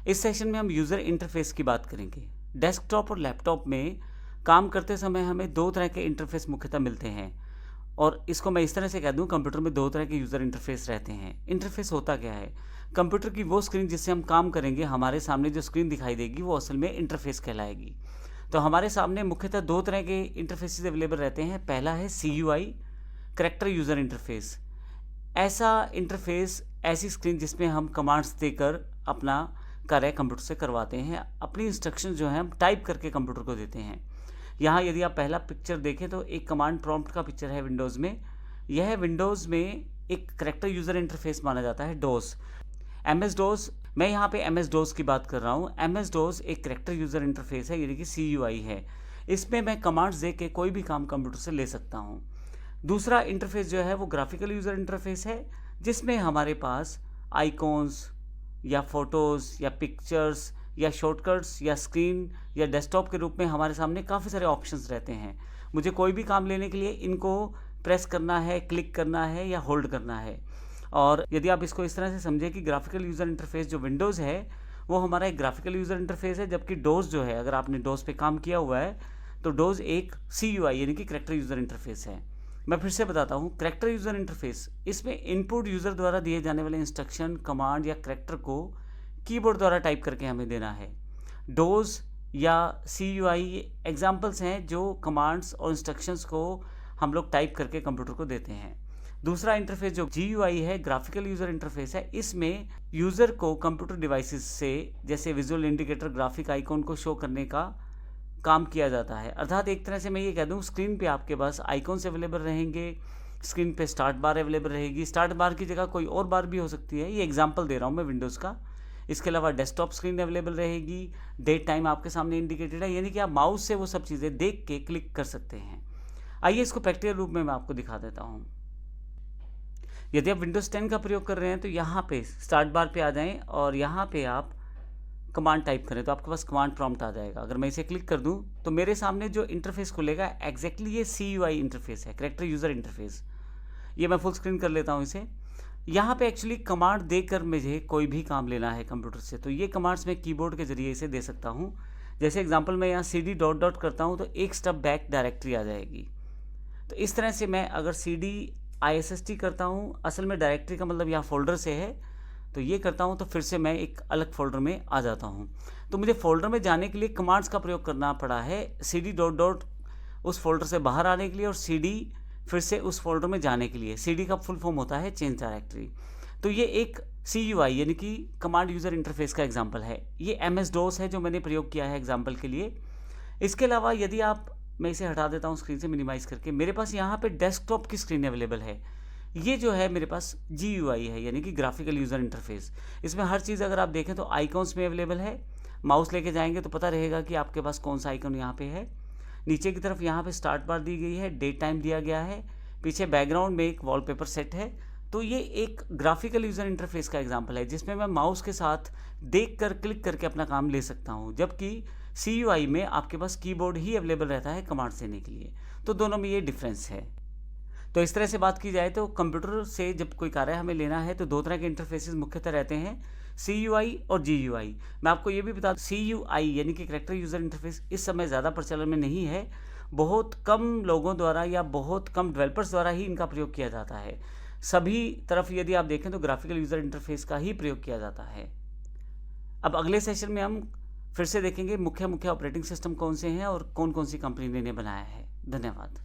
इस सेशन में हम यूज़र इंटरफेस की बात करेंगे। डेस्कटॉप और लैपटॉप में काम करते समय हमें दो तरह के इंटरफेस मुख्यतः मिलते हैं और इसको मैं इस तरह से कह दूं, कंप्यूटर में दो तरह के यूज़र इंटरफेस रहते हैं। इंटरफेस होता क्या है? कंप्यूटर की वो स्क्रीन जिससे हम काम करेंगे, हमारे सामने जो स्क्रीन दिखाई देगी वो असल में इंटरफेस कहलाएगी। तो हमारे सामने मुख्यतः दो तरह के इंटरफेसेस अवेलेबल रहते हैं। पहला है CUI, करैक्टर यूज़र इंटरफेस। ऐसा इंटरफेस, ऐसी स्क्रीन जिसमें हम कमांड्स देकर अपना कार्य कंप्यूटर से करवाते हैं। अपनी इंस्ट्रक्शन जो है हम टाइप करके कंप्यूटर को देते हैं। यहाँ यदि आप पहला पिक्चर देखें तो एक कमांड प्रॉम्प्ट का पिक्चर है विंडोज़ में। यह विंडोज़ में एक करैक्टर यूज़र इंटरफेस माना जाता है, डोस। MS DOS, मैं यहाँ पे MS DOS की बात कर रहा हूँ। MS DOS एक करैक्टर यूज़र इंटरफेस है, यानी कि CUI है। इसमें मैं कमांड्स दे के कोई भी काम कंप्यूटर से ले सकता हूँ। दूसरा इंटरफेस जो है वो ग्राफिकल यूज़र इंटरफेस है, जिसमें हमारे पास आइकॉन्स या फ़ोटोज़ या पिक्चर्स या शॉर्टकट्स या स्क्रीन या डेस्कटॉप के रूप में हमारे सामने काफ़ी सारे ऑप्शंस रहते हैं। मुझे कोई भी काम लेने के लिए इनको प्रेस करना है, क्लिक करना है या होल्ड करना है। और यदि आप इसको इस तरह से समझें कि ग्राफिकल यूज़र इंटरफेस जो विंडोज़ है वो हमारा एक ग्राफिकल यूज़र इंटरफेस है, जबकि डोस जो है, अगर आपने डोस पे काम किया हुआ है तो डोस एक CUI यानी कि करैक्टर यूज़र इंटरफेस है। मैं फिर से बताता हूँ, करैक्टर यूज़र इंटरफेस, इसमें इनपुट यूज़र द्वारा दिए जाने वाले इंस्ट्रक्शन, कमांड या करैक्टर को कीबोर्ड द्वारा टाइप करके हमें देना है। डोज या CUI एग्जाम्पल्स हैं जो कमांड्स और इंस्ट्रक्शंस को हम लोग टाइप करके कंप्यूटर को देते हैं। दूसरा इंटरफेस जो GUI है, ग्राफिकल यूज़र इंटरफेस है, इसमें यूज़र को कंप्यूटर डिवाइसेस से, जैसे विजुअल इंडिकेटर, ग्राफिक आइकॉन को शो करने का काम किया जाता है। अर्थात एक तरह से मैं ये कह दूँ, स्क्रीन पे आपके पास आइकॉन्स अवेलेबल रहेंगे, स्क्रीन पे स्टार्ट बार अवेलेबल रहेगी। स्टार्ट बार की जगह कोई और बार भी हो सकती है, ये एग्जांपल दे रहा हूँ मैं विंडोज़ का। इसके अलावा डेस्कटॉप स्क्रीन अवेलेबल रहेगी, डेट टाइम आपके सामने इंडिकेटेड है, यानी कि आप माउस से वो सब चीज़ें देख के क्लिक कर सकते हैं। आइए इसको प्रैक्टिकल रूप में मैं आपको दिखा देता हूँ। यदि आप विंडोज़ 10 का प्रयोग कर रहे हैं तो यहाँ पे स्टार्ट बार पे आ जाएं और यहाँ पे आप कमांड टाइप करें तो आपके पास कमांड प्रॉम्प्ट आ जाएगा। अगर मैं इसे क्लिक कर दूं तो मेरे सामने जो इंटरफेस खुलेगा एग्जैक्टली ये CUI इंटरफेस है, करैक्टर यूज़र इंटरफेस। ये मैं फुल स्क्रीन कर लेता हूँ इसे। यहाँ पे एक्चुअली कमांड देकर मुझे कोई भी काम लेना है कंप्यूटर से, तो ये कमांड्स मैं कीबोर्ड के जरिए इसे दे सकता हूँ। जैसे एग्जाम्पल मैं यहाँ CD डॉट डॉट करता हूँ तो एक स्टेप बैक डायरेक्टरी आ जाएगी। तो इस तरह से मैं अगर CD ISST करता हूँ, असल में डायरेक्टरी का मतलब यहाँ फोल्डर से है, तो ये करता हूँ तो फिर से मैं एक अलग फ़ोल्डर में आ जाता हूँ। तो मुझे फ़ोल्डर में जाने के लिए कमांड्स का प्रयोग करना पड़ा है, CD डॉट डॉट उस फोल्डर से बाहर आने के लिए और CD फिर से उस फोल्डर में जाने के लिए। CD का फुल फॉर्म होता है चेंज डायरेक्टरी। तो ये एक CUI यानी कि कमांड यूज़र इंटरफेस का एग्जाम्पल है। ये MS DOS है जो मैंने प्रयोग किया है एग्जाम्पल के लिए। इसके अलावा यदि आप, मैं इसे हटा देता हूँ स्क्रीन से मिनिमाइज़ करके, मेरे पास यहाँ पे डेस्कटॉप की स्क्रीन अवेलेबल है। ये जो है मेरे पास GUI है, यानी कि ग्राफिकल यूज़र इंटरफेस। इसमें हर चीज़ अगर आप देखें तो आइकॉन्स में अवेलेबल है। माउस लेके जाएंगे तो पता रहेगा कि आपके पास कौन सा आइकॉन यहाँ पे है। नीचे की तरफ यहाँ पे स्टार्ट बार दी गई है, डेट टाइम दिया गया है, पीछे बैकग्राउंड में एक वॉलपेपर सेट है। तो ये एक ग्राफिकल यूज़र इंटरफेस का एग्जाम्पल है जिसमें मैं माउस के साथ देख कर क्लिक करके अपना काम ले सकता हूँ, जबकि CUI में आपके पास कीबोर्ड ही अवेलेबल रहता है कमांड देने के लिए। तो दोनों में ये डिफरेंस है। तो इस तरह से बात की जाए तो कंप्यूटर से जब कोई कार्य हमें लेना है तो दो तरह के इंटरफेसेस मुख्यतः रहते हैं, CUI और GUI। मैं आपको ये भी बता दूं, CUI यानी कि करैक्टर यूज़र इंटरफेस इस समय ज़्यादा प्रचलन में नहीं है। बहुत कम लोगों द्वारा या बहुत कम डेवलपर्स द्वारा ही इनका प्रयोग किया जाता है। सभी तरफ यदि आप देखें तो ग्राफिकल यूज़र इंटरफेस का ही प्रयोग किया जाता है। अब अगले सेशन में हम फिर से देखेंगे मुख्य ऑपरेटिंग सिस्टम कौन से हैं और कौन कौन सी कंपनी ने इन्हें बनाया है। धन्यवाद।